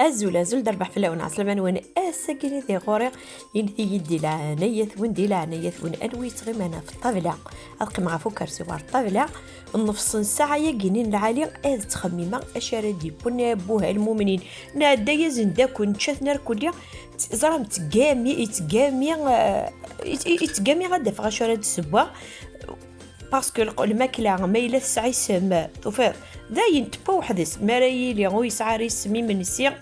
الزلازل دربح في اللون عسلمان وانا اساكن ذي غوري ينثي يدي لعناية وندي لعناية وان انوي تغيمانا في الطابلة القي مع فكر سوار الطابلة النفس ساعة يجينين العالي از تخميمة اشاردي بنا بوها المؤمنين نادا يزن داك ونشاثنا كليا زرام يتقامي غدا في غشارة السبوع باسكو الماكله ما الا تسعي سما توفير داين تبا وحدس مرايي لي غو يسعى سمي من السيق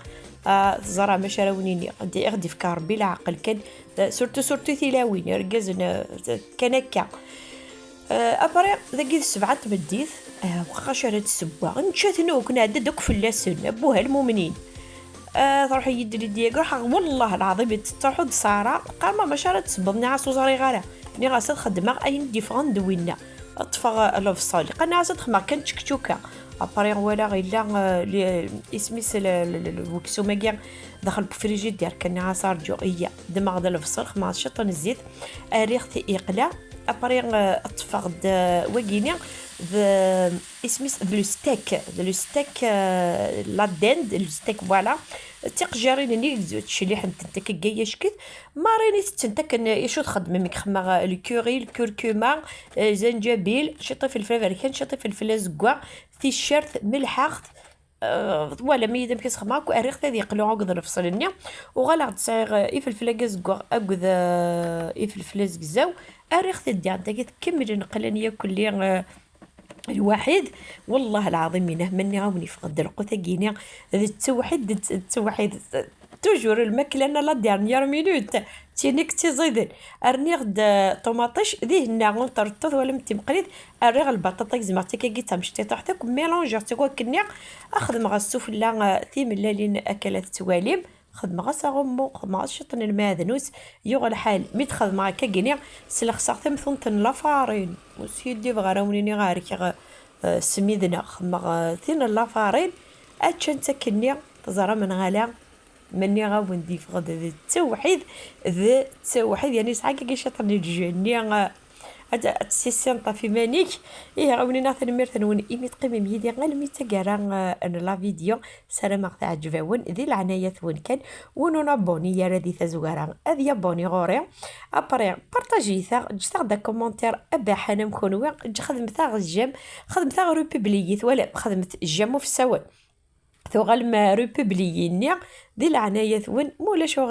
زرا ما شراونيني غدي فكر ربي العقل كان سورتو تيلاوين ركزنا كان هكا ابري ذاك السبعه تبديت واخا شرات السبوع نشاتنو كنا دوك فلاسن بوها المؤمنين تروح يدري ديك والله العظيم تروحوا صارا قال ما شرات تسبضني عاسو زري غاله ني غاسه خدمه اين ديفرون دوينا طفغ الفصال قلنا عاد تخمر كان تشكتوكا ابري ولا غير اسمي الوكسو ماكير دخل بفريجيدير كان عصار جويه دماغ ديال الفصل 15 طن الزيت ريخ اقلا ابري طفغ وكيني اسمي لو ستيك لا دند لو ستيك فوالا تقجرين ني تشليح انت كجايه شكت ماريني انت كان يشو تخدم ميك خما الكوري الكركما زنجبيل شطي فلفل امريكان شطي فلفل ازكوا تيشيرت ملحقت ولا ميدم كيس خماك واريخ هذه يقلو عقد الفصلني وغلا تصيغ يفلفل ازكوا اقد يفلفل ازكزاو اريخ تدي عندك تكمل نقلني كل الواحد والله العظيم مني غاوني فقد القوت كينيا التوحيد توجور الماكله انا لا ديرنيير مينوت تينيك تيزيدن ارني غد طوماطيش ذهنا غنطرطط ولا متمقريد اريغ البطاطا زعما تاكي تمشتي تحتك ميلونجر تكو كنيا اخذ مع السفله ثيم لالين اكلات تواليم خدمه غا غمو خدمه شطن الماذنوس يوغ الحال ميتخذ مع كاكينيا سلخ ساعتين ثنتن لافارين وسيدي بغراونيني غارك سميدنا خدمه ثين لافارين اتشن تكنيا تزرا من غلا مني غاوندي فغد التوحيد يعني ساعه كي شطن الجنيه هذا السيسين طافي مانيك غاوني ناثن ميرثن ون ايميت قيمي ميدي غير ميتا كارا ان لا فيديو سلام تعجبون ذي العناية ون كان ونونا بوني يا ردي تزوارا اذ بوني غوري ابري بارطاجي ثا جتا دا كومونتير ابا حنا مكونوا خدمت ثا الجيم خدمت ثا روبوبلييت ولا خدمت الجيم في السواد ثو غالما روبوبليينيا ذي العناية ون مولا شو